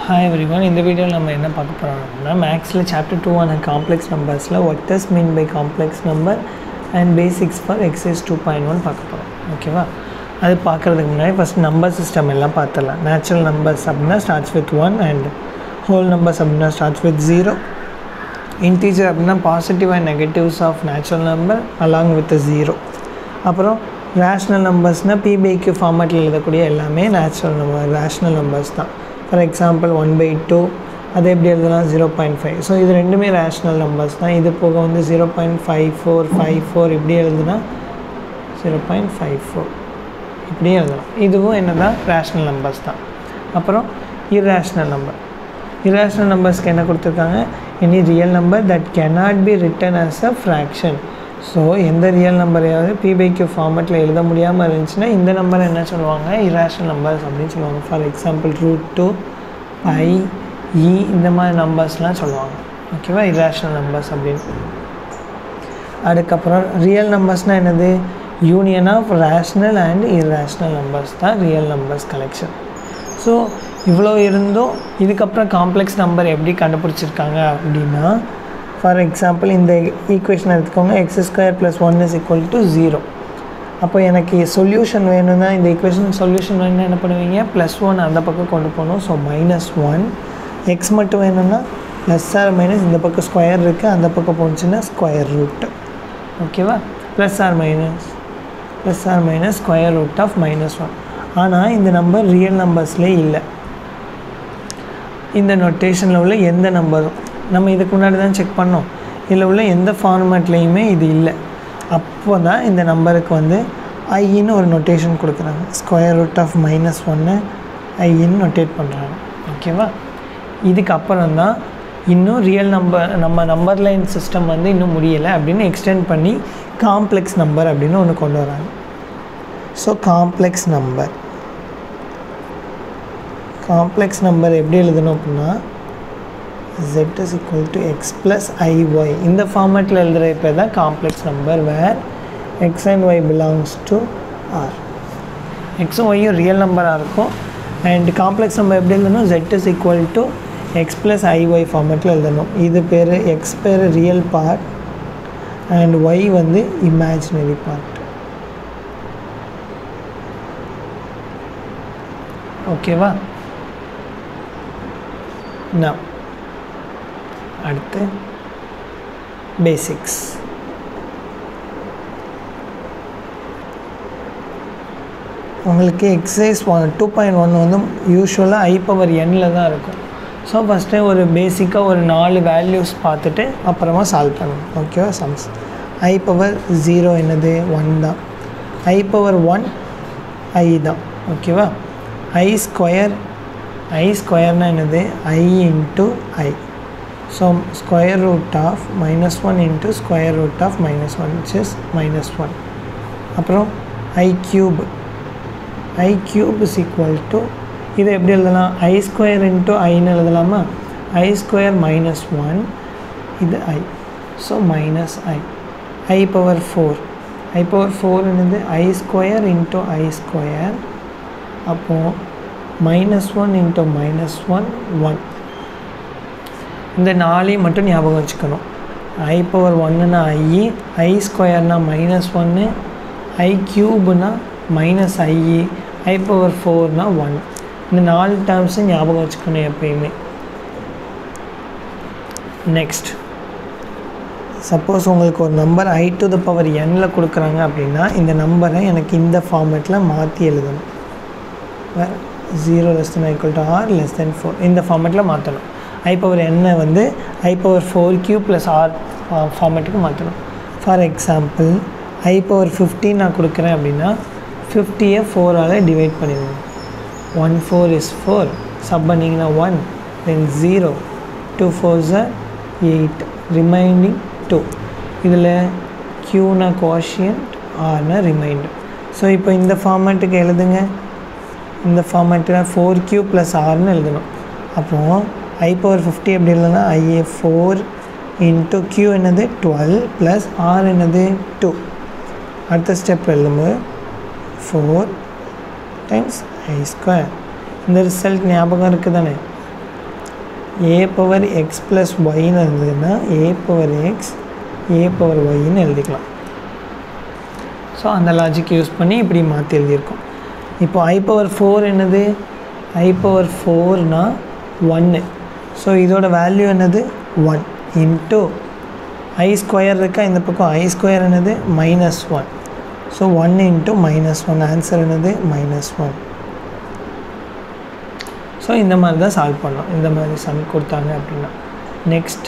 Hi everyone, in the video நம்ம என்ன பார்க்க போறோம்னா மேக்ஸ்ல chapter 2 ஆன complex நம்பர்ஸ்ல what does mean by complex number and basics for exercise 2.1 பார்க்க போறோம். ஓகேவா? அது பார்க்கிறதுக்கு முன்னாடி first number system எல்லாம் பார்த்தலாம். Natural numbers அப்படினா starts with 1 and whole numbers அப்படினா starts with 0. Integer அப்படினா positive and negatives of natural number along with the 0. அப்புறம் rational numbers-னா p by q ஃபார்மட்ல எழுதக்கூடிய எல்லாமே natural number rational numbers தான். For example 1/2 அது எப்படி எழுதலாம் 0.5. ஸோ இது ரெண்டுமே ரேஷ்னல் நம்பர்ஸ் தான். இது போக வந்து 0.5454 இப்படி எழுதுனா 0.54 இப்படி எழுதலாம். இதுவும் என்னதான் ரேஷ்னல் நம்பர்ஸ் தான். அப்புறம் irrational நம்பர். irrational நம்பர்ஸ்க்கு என்ன கொடுத்துருக்காங்க, any real number that cannot be written as a fraction. So எந்த ரியல் நம்பரையாவது p/q ஃபார்மேட்டில் எழுத முடியாமல் இருந்துச்சுன்னா இந்த நம்பரை என்ன சொல்லுவாங்க, irrational நம்பர்ஸ் அப்படின்னு சொல்லுவாங்க. ஃபார் எக்ஸாம்பிள் √2 π e இந்த மாதிரி நம்பர்ஸ்லாம் சொல்லுவாங்க. ஓகேவா, irrational நம்பர்ஸ் அப்படின்னு. அதுக்கப்புறம் ரியல் நம்பர்ஸ்னால் என்னது, union of rational and irrational numbers தான் ரியல் நம்பர்ஸ் கலெக்ஷன். ஸோ இவ்வளோ இருந்தும் இதுக்கப்புறம் காம்ப்ளெக்ஸ் நம்பர் எப்படி கண்டுபிடிச்சிருக்காங்க அப்படின்னா, ஃபார் எக்ஸாம்பிள் இந்த ஈக்குவேஷன் எடுத்துக்கோங்க, x² + 1 = 0. அப்போ எனக்கு சொல்யூஷன் வேணும்னா இந்த ஈக்குவேஷன் சொல்யூஷன் வேணும்னா என்ன பண்ணுவீங்க, +1 அந்த பக்கம் கொண்டு போகணும். ஸோ -1. எக்ஸ் மட்டும் வேணும்னா +or- இந்த பக்கம் ஸ்கொயர் இருக்குது, அந்த பக்கம் போச்சுன்னா ஸ்கொயர் ரூட். ஓகேவா, +or- ஸ்கொயர் ரூட் ஆஃப் -1. ஆனால் இந்த நம்பர் ரியல் நம்பர்ஸ்லேயே இல்லை. இந்த நோட்டேஷனில் உள்ள எந்த நம்பரும் நம்ம இதுக்கு முன்னாடி தான் செக் பண்ணோம், இதில் உள்ள எந்த ஃபார்மேட்லேயுமே இது இல்லை. அப்போ தான் இந்த நம்பருக்கு வந்து ஐன்னு ஒரு நொட்டேஷன் கொடுக்குறாங்க. ஸ்கொயர் ரூட் ஆஃப் -1 ஐன்னு நொட்டேட் பண்ணுறாங்க. ஓகேவா, இதுக்கப்புறம் தான் இன்னும் ரியல் நம்பர் நம்ம நம்பர் லைன் சிஸ்டம் வந்து இன்னும் முடியலை அப்படின்னு எக்ஸ்டெண்ட் பண்ணி காம்ப்ளெக்ஸ் நம்பர் அப்படின்னு ஒன்று கொண்டு வராங்க. ஸோ காம்ப்ளெக்ஸ் நம்பர் எப்படி எழுதணும் அப்படின்னா z = x + iy இந்த ஃபார்மேட்டில் எழுதுகிற இப்போ தான் complex number, where x and y belongs to r. எக்ஸும் ஒய்யும் ரியல் நம்பராக இருக்கும். அண்ட் காம்ப்ளெக்ஸ் நம்பர் எப்படி எழுதணும், z = x + iy ஃபார்மேட்டில் எழுதணும். இது பேர் x பேர் ரியல் பார்ட் அண்ட் y வந்து இமேஜினரி பார்ட். ஓகேவா, நான் அடுத்து பேசிக்ஸ். உங்களுக்கு எக்ஸசைஸ் 2.1 வந்து யூஸ்வலாக i⁻n தான் இருக்கும். ஸோ ஃபஸ்ட்டு ஒரு பேசிக்காக ஒரு 4 வேல்யூஸ் பார்த்துட்டு அப்புறமா சால்வ் பண்ணணும். ஓகேவா, சம்ஸ் i⁻0 என்னது 1 தான், i⁻1 i தான். ஓகேவா, i ஸ்கொயர்னால் என்னது i × i. So square root of -1 into square root of -1 which is -1. அப்புறம் i³ = இது எப்படி எழுதலாம், i² × iன்னு எழுதலாமா, i² -1 இது i. So -i. i⁻4 என்னது i² × i². அப்போது -1 × -1 1. இந்த 4 மட்டும் ஞாபகம் வச்சுக்கணும். i⁻1னா i²னா -1, i³ -i, i⁻4னா 1. இந்த 4 டேர்ம்ஸும் ஞாபகம் வச்சுக்கணும் எப்பயுமே. நெக்ஸ்ட், சப்போஸ் உங்களுக்கு ஒரு நம்பர் i⁻n கொடுக்குறாங்க அப்படின்னா இந்த நம்பரை எனக்கு இந்த ஃபார்மேட்டில் மாற்றி எழுதணும். வேறு 0 ≤ r <4 இந்த ஃபார்மேட்டில் மாற்றணும். i⁻n வந்து i⁻4³ + r ஃபார்மேட்டுக்கு மாற்றணும். ஃபார் எக்ஸாம்பிள் i⁻15 நான் கொடுக்குறேன் அப்படின்னா 50யை 4ஆல் டிவைட் பண்ணிடுவோம். 1 4 is 4, சப் பண்ணிங்கன்னா 1, then 0, 2 4s are 8, remaining 2. இதில் q-னா கோஷியன்ட், r-னா ரிமைண்டர். ஸோ இப்போ இந்த ஃபார்மேட்டுக்கு எழுதுங்க, இந்த ஃபார்மேட்டில் 4³ + r-ன்னு எழுதணும். அப்போது i⁻50 எப்படி எழுதுனா i4 × q என்னது 12 + r என்னது 2. அடுத்த ஸ்டெப் எழுதும்போது 4 × i². இந்த ரிசல்ட் ஞாபகம் இருக்குது தானே, a power x plus yன்னு இருந்ததுன்னா a power x a power yன்னு எழுதிக்கலாம். ஸோ அந்த லாஜிக் யூஸ் பண்ணி இப்படி மாற்றி எழுதியிருக்கோம். இப்போ I power 4 என்னது? I power 4னா 1. ஸோ இதோட வேல்யூ என்னது? 1 இன்ட்டு I ஸ்கொயர் இருக்கா, இந்த பக்கம் I ஸ்கொயர் என்னது? -1. ஸோ 1 இன்ட்டு -1, ஆன்சர் என்னது? -1. ஸோ இந்த மாதிரி தான் சால்வ் பண்ணோம். இந்த மாதிரி சம் கொடுத்தாங்க அப்படின்னா. நெக்ஸ்ட்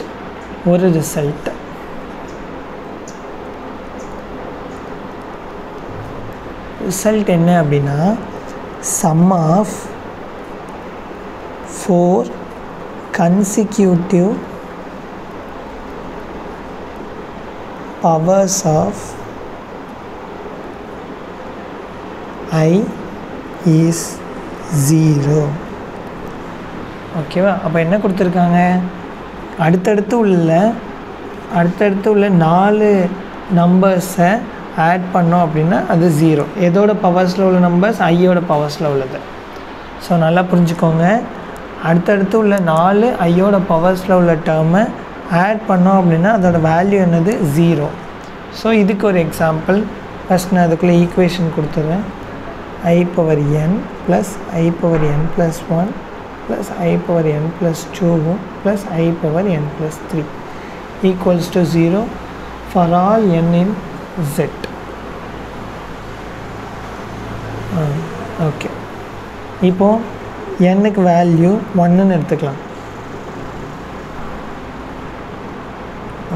ஒரு ரிசல்ட். ரிசல்ட் என்ன அப்படின்னா sum of 4 consecutive powers of I is 0. ஓகேவா? அப்போ என்ன கொடுத்துருக்காங்க? அடுத்தடுத்து உள்ள 4 நம்பர்ஸை ஆட் பண்ணோம் அப்படின்னா அது 0. எதோட பவர்ஸில் உள்ள நம்பர்ஸ்? ஐயோட பவர்ஸில் உள்ளது. ஸோ நல்லா புரிஞ்சுக்கோங்க. அடுத்தடுத்து உள்ள 4 ஐயோட பவர்ஸில் உள்ள டேர்மை ஆட் பண்ணோம் அப்படின்னா அதோட வேல்யூ என்னது? 0. ஸோ இதுக்கு ஒரு எக்ஸாம்பிள். ஃபஸ்ட் நான் அதுக்குள்ளே ஈக்குவேஷன் கொடுத்துருவேன். I power n plus I power n plus 1 plus I power n plus 2 plus I power n plus 3 equals to 0 for all n in Z. Okay, இப்போது nக்கு value 1ன்னு எடுத்துக்கலாம்.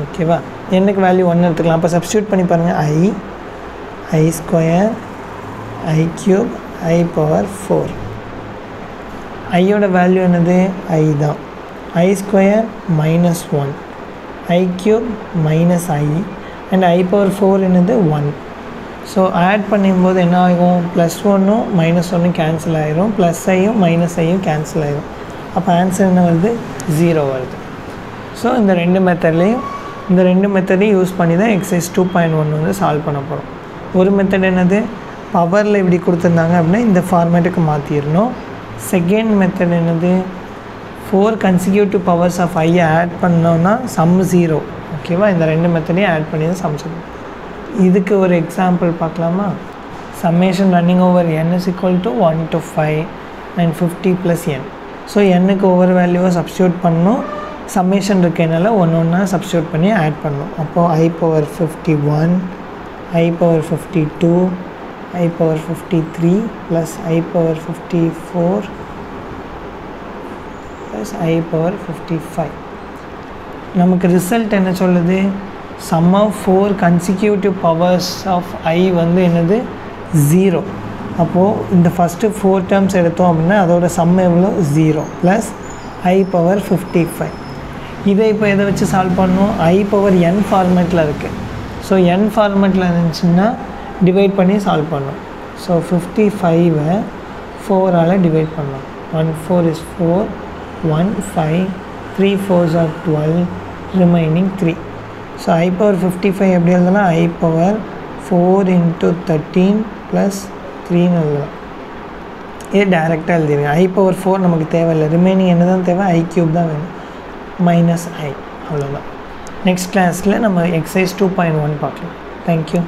ஓகேவா? nக்கு value 1 எடுத்துக்கலாம். அப்போ substitute பண்ணி பாருங்கள். I square I cube I power 4. ஐயோட value என்னது? I தான். I square -1, I cube -I and I power 4 என்னது? 1. ஸோ ஆட் பண்ணும்போது என்ன ஆகும்? +1ம் -1ம் கேன்சல் ஆகிரும், +ஐயும் -ஐயும் கேன்சல் ஆகிரும். அப்போ ஆன்சர் என்ன வருது? 0 வருது. ஸோ இந்த ரெண்டு மெத்தடையும் யூஸ் பண்ணி தான் எக்ஸசைஸ் 2.1 வந்து சால்வ் பண்ண போகிறோம். ஒரு மெத்தட் என்னது? பவரில் இப்படி கொடுத்துருந்தாங்க அப்படின்னா இந்த ஃபார்மேட்டுக்கு மாற்றிடணும். செகண்ட் மெத்தட் என்னது? 4 consecutive powers of I add பண்ணோன்னா சம் 0. ஓகேவா? இந்த ரெண்டு மெத்தடையும் ஆட் பண்ணி தான் சம் சொல்லணும். இதுக்கு ஒரு எக்ஸாம்பிள் பார்க்கலாமா? Summation running over n is equal to 1 to 5 and 50 plus n. So என்னுக்கு ஒவ்வொரு வேல்யூவை சப்ஸ்டியூட் பண்ணணும். சம்மேஷன் இருக்கனால ஒன்று சப்ஸ்டியூட் பண்ணி ஆட் பண்ணணும். அப்போது I power 51, I power 52, I power 53 plus I power 54 plus I power 55. நமக்கு ரிசல்ட் என்ன சொல்லுது? sum of 4 consecutive powers of I வந்து என்னது? 0. அப்போது இந்த ஃபஸ்ட்டு 4 டேர்ம்ஸ் எடுத்தோம் அப்படின்னா அதோட சம் எவ்வளோ? 0 ப்ளஸ் I power 55. இதை இப்போ எதை வச்சு சால்வ் பண்ணணும்? I power n ஃபார்மேட்டில் இருக்குது. ஸோ n ஃபார்மேட்டில் இருந்துச்சுன்னா டிவைட் பண்ணி சால்வ் பண்ணோம். ஸோ 55ஐ 4ஆல் டிவைட் பண்ணோம். 1 4 is 4, 1 5, 3 4s are 12, remaining 3. So I power 55 எப்படி எழுதலாம்? I power 4 into 13 plus 3ன்னு எழுதலாம். இது டேரெக்டாக எழுதிடுங்க. I power 4 நமக்கு தேவையில்லை. ரிமைனிங் என்ன தான் தேவை? I cube தான் வேணும். -I அவ்வளோதான். நெக்ஸ்ட் கிளாஸில் நம்ம எக்ஸசைஸ் 2.1 பார்க்கலாம். தேங்க்யூ.